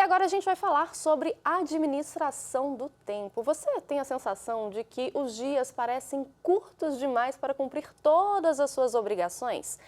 agora a gente vai falar sobre administração do tempo. Você tem a sensação de que os dias parecem curtos demais para cumprir todas as suas obrigações?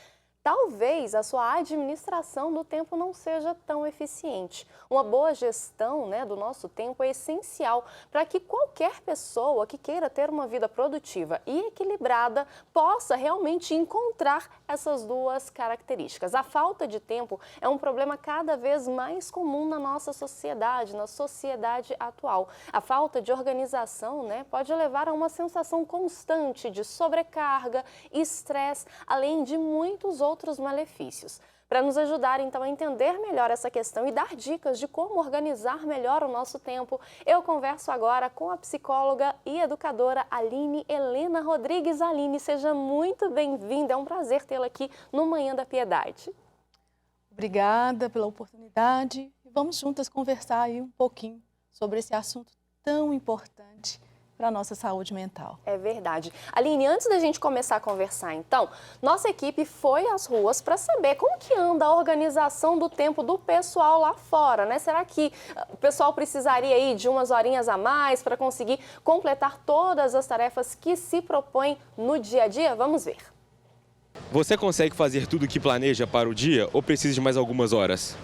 Talvez a sua administração do tempo não seja tão eficiente. Uma boa gestão, do nosso tempo é essencial para que qualquer pessoa que queira ter uma vida produtiva e equilibrada possa realmente encontrar essas duas características. A falta de tempo é um problema cada vez mais comum na nossa sociedade, na sociedade atual. A falta de organização, pode levar a uma sensação constante de sobrecarga, estresse, além de muitos outros malefícios. Para nos ajudar, então, a entender melhor essa questão e dar dicas de como organizar melhor o nosso tempo, eu converso agora com a psicóloga e educadora Aline Helena Rodrigues. Aline, seja muito bem-vinda, é um prazer tê-la aqui no Manhã da Piedade. Obrigada pela oportunidade. Vamos juntas conversar aí um pouquinho sobre esse assunto tão importante para a nossa saúde mental. É verdade. Aline, antes da gente começar a conversar, então, nossa equipe foi às ruas para saber como que anda a organização do tempo do pessoal lá fora, Será que o pessoal precisaria aí de umas horinhas a mais para conseguir completar todas as tarefas que se propõe no dia a dia? Vamos ver. Você consegue fazer tudo o que planeja para o dia ou precisa de mais algumas horas?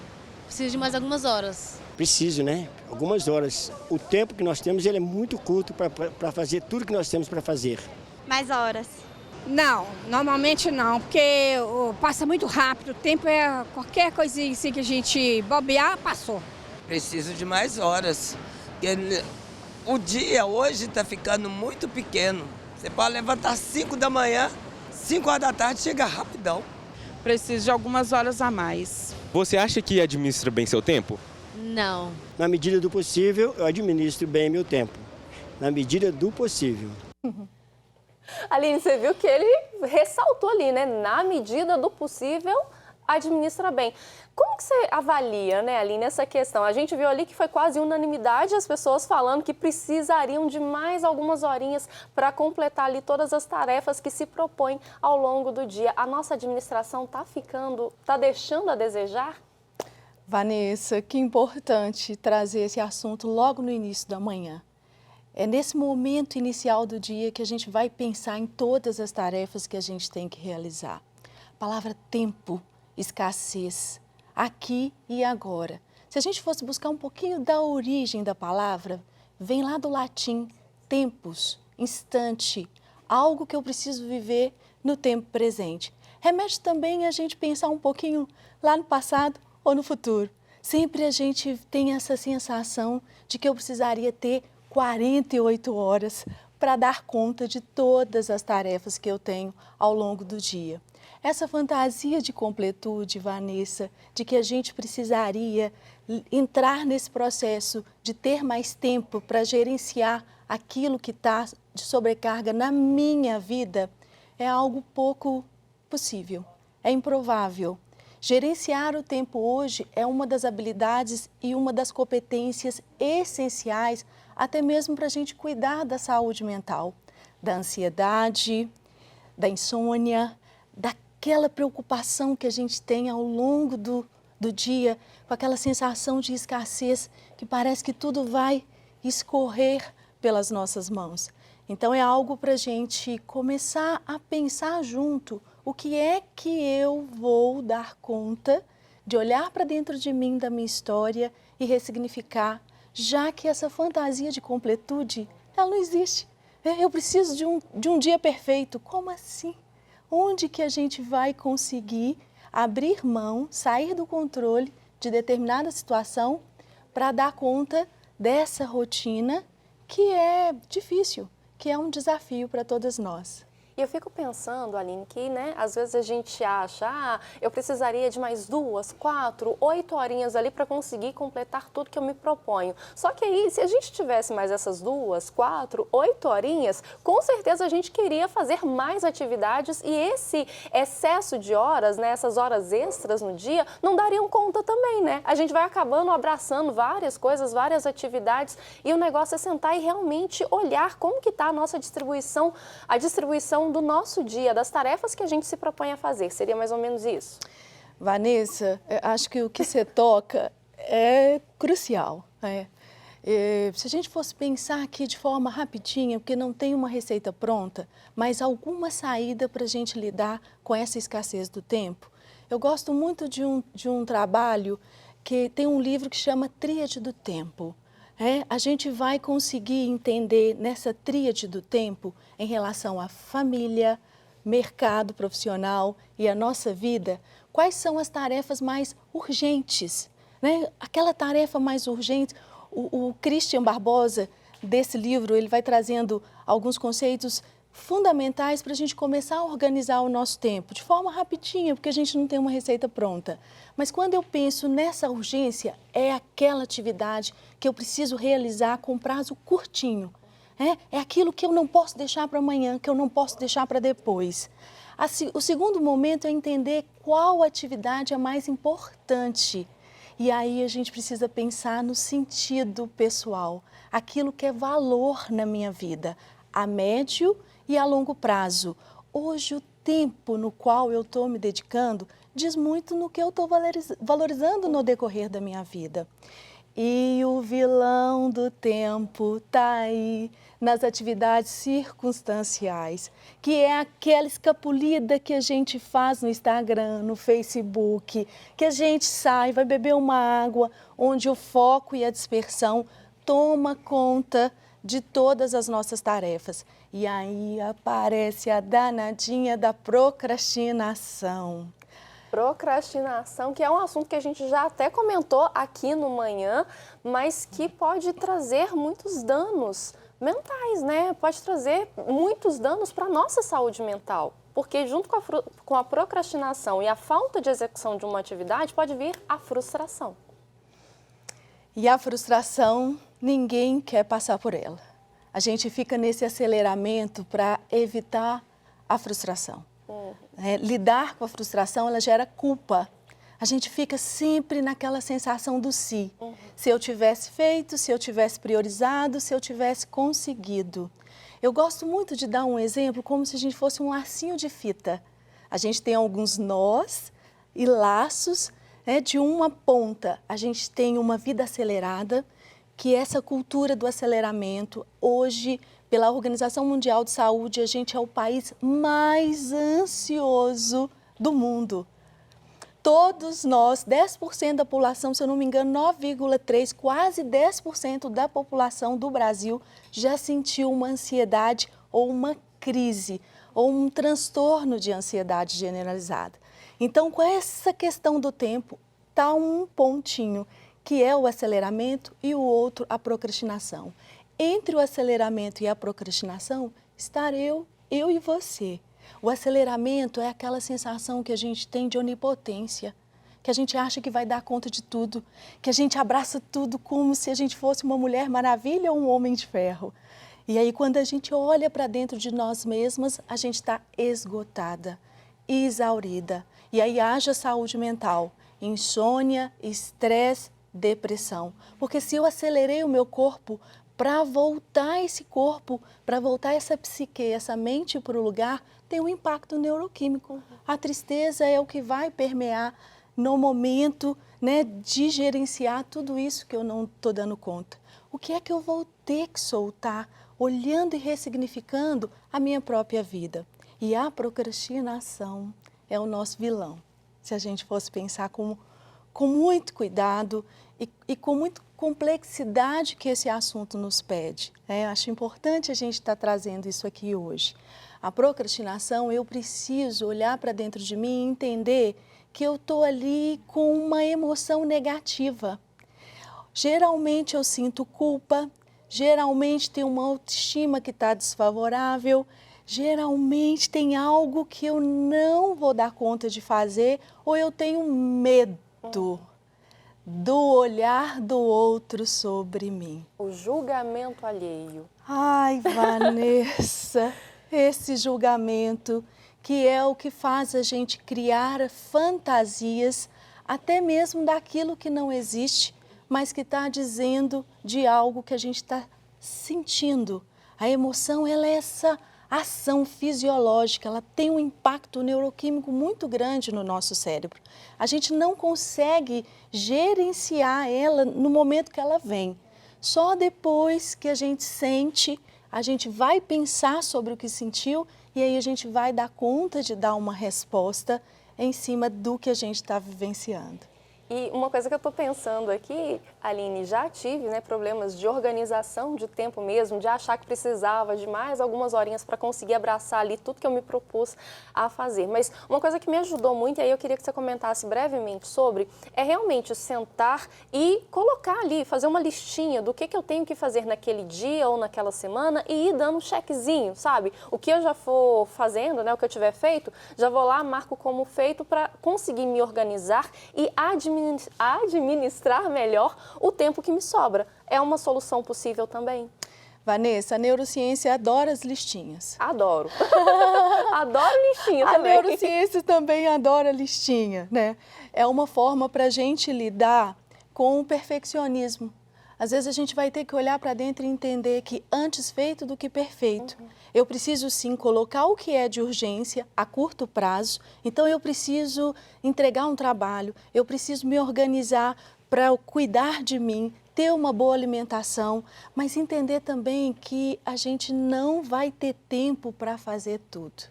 Preciso de mais algumas horas. Preciso, algumas horas. O tempo que nós temos ele é muito curto para fazer tudo que nós temos para fazer. Mais horas. Não, normalmente não, porque passa muito rápido. O tempo é qualquer coisinha assim que a gente bobear, passou. Preciso de mais horas. O dia hoje está ficando muito pequeno. Você pode levantar às 5 da manhã, 5 horas da tarde chega rapidão. Preciso de algumas horas a mais. Você acha que administra bem seu tempo? Não. Na medida do possível, eu administro bem meu tempo. Na medida do possível. Aline, você viu que ele ressaltou ali, Na medida do possível, administra bem. Como que você avalia, Aline, essa questão? A gente viu ali que foi quase unanimidade as pessoas falando que precisariam de mais algumas horinhas para completar ali todas as tarefas que se propõem ao longo do dia. A nossa administração está deixando a desejar? Vanessa, que importante trazer esse assunto logo no início da manhã. É nesse momento inicial do dia que a gente vai pensar em todas as tarefas que a gente tem que realizar. A palavra tempo, escassez, aqui e agora. Se a gente fosse buscar um pouquinho da origem da palavra, vem lá do latim, tempus, instante, algo que eu preciso viver no tempo presente. Remete também a gente pensar um pouquinho lá no passado ou no futuro. Sempre a gente tem essa sensação de que eu precisaria ter 48 horas para dar conta de todas as tarefas que eu tenho ao longo do dia. Essa fantasia de completude, Vanessa, de que a gente precisaria entrar nesse processo de ter mais tempo para gerenciar aquilo que está de sobrecarga na minha vida, é algo pouco possível, é improvável. Gerenciar o tempo hoje é uma das habilidades e uma das competências essenciais, até mesmo para a gente cuidar da saúde mental, da ansiedade, da insônia, daquela preocupação que a gente tem ao longo do dia, com aquela sensação de escassez que parece que tudo vai escorrer pelas nossas mãos. Então é algo para a gente começar a pensar junto. O que é que eu vou dar conta de olhar para dentro de mim, da minha história e ressignificar, já que essa fantasia de completude, ela não existe. Eu preciso de um dia perfeito. Como assim? Onde que a gente vai conseguir abrir mão, sair do controle de determinada situação para dar conta dessa rotina que é difícil, que é um desafio para todas nós? E eu fico pensando, Aline, que às vezes a gente acha, eu precisaria de mais 2, 4, 8 horinhas ali para conseguir completar tudo que eu me proponho. Só que aí, se a gente tivesse mais essas 2, 4, 8 horinhas, com certeza a gente queria fazer mais atividades e esse excesso de horas, essas horas extras no dia, não dariam conta também, A gente vai acabando abraçando várias coisas, várias atividades e o negócio é sentar e realmente olhar como que está a nossa distribuição, a distribuição do nosso dia, das tarefas que a gente se propõe a fazer. Seria mais ou menos isso? Vanessa, acho que o que você toca é crucial. Se a gente fosse pensar aqui de forma rapidinha, porque não tem uma receita pronta, mas alguma saída para a gente lidar com essa escassez do tempo. Eu gosto muito de um trabalho que tem um livro que chama Tríade do Tempo. A gente vai conseguir entender nessa tríade do tempo em relação à família, mercado profissional e a nossa vida, quais são as tarefas mais urgentes, né? Aquela tarefa mais urgente, o Christian Barbosa, desse livro, ele vai trazendo alguns conceitos fundamentais para a gente começar a organizar o nosso tempo, de forma rapidinha, porque a gente não tem uma receita pronta. Mas quando eu penso nessa urgência, é aquela atividade que eu preciso realizar com prazo curtinho. É aquilo que eu não posso deixar para amanhã, que eu não posso deixar para depois. O segundo momento é entender qual atividade é mais importante. E aí a gente precisa pensar no sentido pessoal, aquilo que é valor na minha vida, a médio e a longo prazo. Hoje o tempo no qual eu estou me dedicando diz muito no que eu estou valorizando no decorrer da minha vida. E o vilão do tempo está aí nas atividades circunstanciais, que é aquela escapulida que a gente faz no Instagram, no Facebook, que a gente sai, vai beber uma água, onde o foco e a dispersão toma conta de todas as nossas tarefas. E aí aparece a danadinha da procrastinação. Procrastinação, que é um assunto que a gente já até comentou aqui no Manhã, mas que pode trazer muitos danos mentais, né? Pode trazer muitos danos para a nossa saúde mental, porque junto com a procrastinação e a falta de execução de uma atividade pode vir a frustração. E a frustração, ninguém quer passar por ela. A gente fica nesse aceleramento para evitar a frustração. Lidar com a frustração, ela gera culpa. A gente fica sempre naquela sensação do si. Se eu tivesse feito, se eu tivesse priorizado, se eu tivesse conseguido. Eu gosto muito de dar um exemplo como se a gente fosse um lacinho de fita. A gente tem alguns nós e laços, né, de uma ponta. A gente tem uma vida acelerada, que essa cultura do aceleramento, hoje, pela Organização Mundial de Saúde, a gente é o país mais ansioso do mundo. Todos nós, 10% da população, se eu não me engano, 9,3%, quase 10% da população do Brasil já sentiu uma ansiedade ou uma crise, ou um transtorno de ansiedade generalizada. Então, com essa questão do tempo, está um pontinho, que é o aceleramento, e o outro, a procrastinação. Entre o aceleramento e a procrastinação, está eu e você. O aceleramento é aquela sensação que a gente tem de onipotência, que a gente acha que vai dar conta de tudo, que a gente abraça tudo como se a gente fosse uma mulher maravilha ou um homem de ferro. E aí, quando a gente olha para dentro de nós mesmas, a gente está esgotada, exaurida. E aí haja saúde mental, insônia, estresse, depressão. Porque se eu acelerei o meu corpo, para voltar esse corpo, para voltar essa psique, essa mente para o lugar, tem um impacto neuroquímico. A tristeza é o que vai permear no momento, né, de gerenciar tudo isso que eu não estou dando conta. O que é que eu vou ter que soltar, olhando e ressignificando a minha própria vida? E a procrastinação é o nosso vilão. Se a gente fosse pensar com muito cuidado e com muita complexidade que esse assunto nos pede. Acho importante a gente estar trazendo isso aqui hoje. A procrastinação, eu preciso olhar para dentro de mim e entender que eu estou ali com uma emoção negativa. Geralmente eu sinto culpa, geralmente tem uma autoestima que está desfavorável, geralmente tem algo que eu não vou dar conta de fazer ou eu tenho medo do olhar do outro sobre mim. O julgamento alheio. Ai, Vanessa, esse julgamento que é o que faz a gente criar fantasias, até mesmo daquilo que não existe, mas que está dizendo de algo que a gente está sentindo. A emoção, ela é essa ação fisiológica, ela tem um impacto neuroquímico muito grande no nosso cérebro. A gente não consegue gerenciar ela no momento que ela vem. Só depois que a gente sente, a gente vai pensar sobre o que sentiu e aí a gente vai dar conta de dar uma resposta em cima do que a gente está vivenciando. E uma coisa que eu estou pensando aqui, Aline, já tive problemas de organização de tempo mesmo, de achar que precisava de mais algumas horinhas para conseguir abraçar ali tudo que eu me propus a fazer. Mas uma coisa que me ajudou muito, e aí eu queria que você comentasse brevemente sobre, é realmente sentar e colocar ali, fazer uma listinha do que eu tenho que fazer naquele dia ou naquela semana e ir dando um checkzinho, sabe? O que eu já for fazendo, o que eu tiver feito, já vou lá, marco como feito para conseguir me organizar e administrar melhor o tempo que me sobra. É uma solução possível também? Vanessa, a neurociência adora as listinhas. Adoro. Adoro listinha também. A também. neurociência também adora listinha, né? É uma forma para a gente lidar com o perfeccionismo. Às vezes a gente vai ter que olhar para dentro e entender que antes feito do que perfeito. Eu preciso sim colocar o que é de urgência a curto prazo, então eu preciso entregar um trabalho, eu preciso me organizar para cuidar de mim, ter uma boa alimentação, mas entender também que a gente não vai ter tempo para fazer tudo.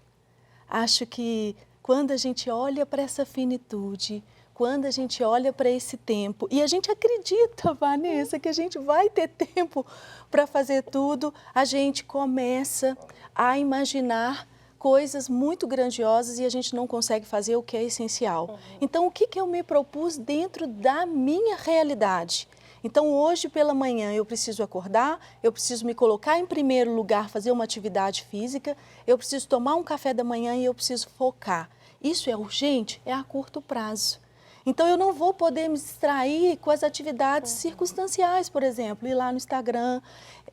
Acho que quando a gente olha para essa finitude, quando a gente olha para esse tempo e a gente acredita, Vanessa, que a gente vai ter tempo para fazer tudo, a gente começa a imaginar coisas muito grandiosas e a gente não consegue fazer o que é essencial. Então, o que eu me propus dentro da minha realidade? Então, hoje pela manhã eu preciso acordar, eu preciso me colocar em primeiro lugar, fazer uma atividade física, eu preciso tomar um café da manhã e eu preciso focar. Isso é urgente? É a curto prazo. Então, eu não vou poder me distrair com as atividades circunstanciais, por exemplo, ir lá no Instagram,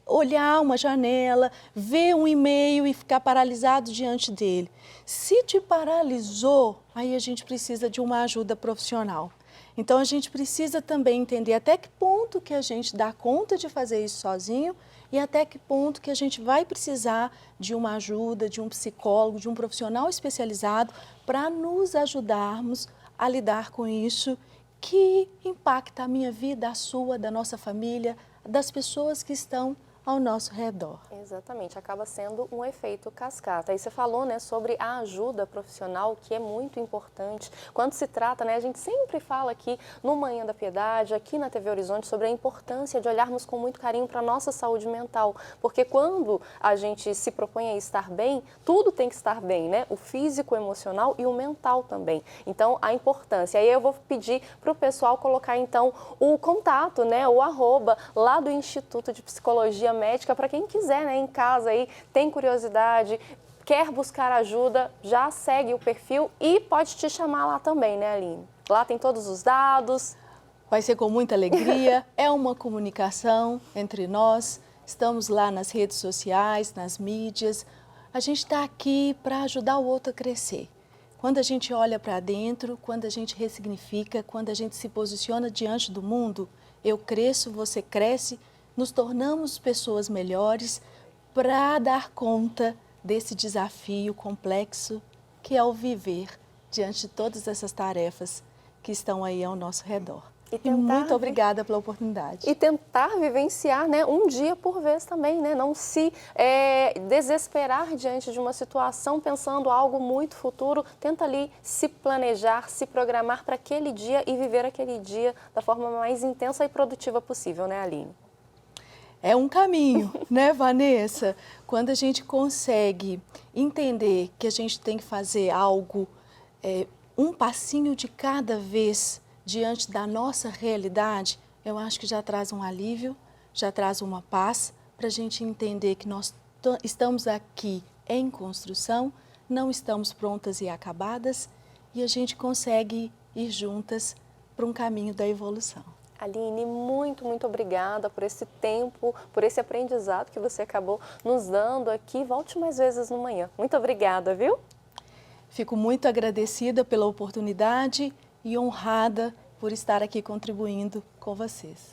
olhar uma janela, ver um e-mail e ficar paralisado diante dele. Se te paralisou, aí a gente precisa de uma ajuda profissional. Então, a gente precisa também entender até que ponto que a gente dá conta de fazer isso sozinho e até que ponto que a gente vai precisar de uma ajuda, de um psicólogo, de um profissional especializado para nos ajudarmos a lidar com isso que impacta a minha vida, a sua, da nossa família, das pessoas que estão ao nosso redor. Exatamente, acaba sendo um efeito cascata. Aí você falou, sobre a ajuda profissional, que é muito importante. Quando se trata, a gente sempre fala aqui no Manhã da Piedade, aqui na TV Horizonte, sobre a importância de olharmos com muito carinho para a nossa saúde mental. Porque quando a gente se propõe a estar bem, tudo tem que estar bem, O físico, o emocional e o mental também. Então, a importância. Aí eu vou pedir para o pessoal colocar, então, o contato, o arroba lá do Instituto de Psicologia Médica, para quem quiser, em casa aí, tem curiosidade, quer buscar ajuda, já segue o perfil e pode te chamar lá também, Aline? Lá tem todos os dados. Vai ser com muita alegria, é uma comunicação entre nós, estamos lá nas redes sociais, nas mídias, a gente está aqui para ajudar o outro a crescer. Quando a gente olha para dentro, quando a gente ressignifica, quando a gente se posiciona diante do mundo, eu cresço, você cresce, nos tornamos pessoas melhores para dar conta desse desafio complexo que é o viver diante de todas essas tarefas que estão aí ao nosso redor. E muito obrigada pela oportunidade. E tentar vivenciar um dia por vez também, não se desesperar diante de uma situação pensando algo muito futuro. Tenta ali se planejar, se programar para aquele dia e viver aquele dia da forma mais intensa e produtiva possível, Aline? É um caminho, Vanessa? Quando a gente consegue entender que a gente tem que fazer algo, um passinho de cada vez diante da nossa realidade, eu acho que já traz um alívio, já traz uma paz para a gente entender que nós estamos aqui em construção, não estamos prontas e acabadas e a gente consegue ir juntas para um caminho da evolução. Aline, muito, muito obrigada por esse tempo, por esse aprendizado que você acabou nos dando aqui. Volte mais vezes no Manhã. Muito obrigada, viu? Fico muito agradecida pela oportunidade e honrada por estar aqui contribuindo com vocês.